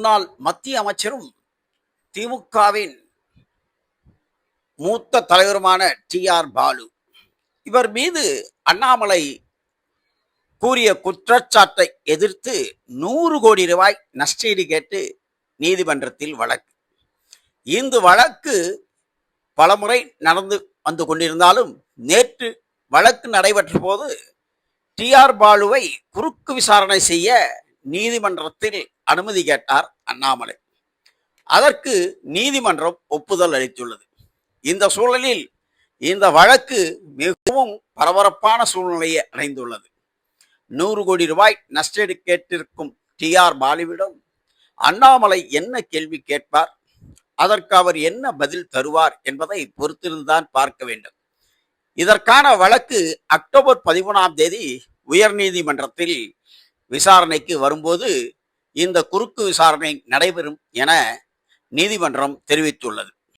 முன்னாள் மத்திய அமைச்சரும் திமுகவின் மூத்த தலைவருமான டி.ஆர். பாலு இவர் மீது அண்ணாமலை கூறிய குற்றச்சாட்டை எதிர்த்து 100 கோடி ரூபாய் நஷ்டஈடு கேட்டு நீதிமன்றத்தில் வழக்கு. இந்த வழக்கு பலமுறை நடந்து வந்து கொண்டிருந்தாலும் நேற்று வழக்கு நடைபெற்ற போது டி.ஆர். பாலுவை குறுக்கு விசாரணை செய்ய நீதிமன்றத்தில் அனுமதி கேட்டார் அண்ணாமலை. அதற்கு நீதிமன்றம் ஒப்புதல் அளித்துள்ளது. இந்த சூழலில் இந்த வழக்கு மிகவும் பரபரப்பான சூழ்நிலையை அடைந்துள்ளது. 100 கோடி ரூபாய் நஷ்டஈடு கேட்டிருக்கும் டி.ஆர். பாலுவிடம் அண்ணாமலை என்ன கேள்வி கேட்பார், அதற்கு அவர் என்ன பதில் தருவார் என்பதை பொறுத்திருந்துதான் பார்க்க வேண்டும். இதற்கான வழக்கு அக்டோபர் 13ஆம் தேதி உயர்நீதிமன்றத்தில் விசாரணைக்கு வரும்போது இந்த குறுக்கு விசாரணை நடைபெறும் என நீதிமன்றம் தெரிவித்துள்ளது.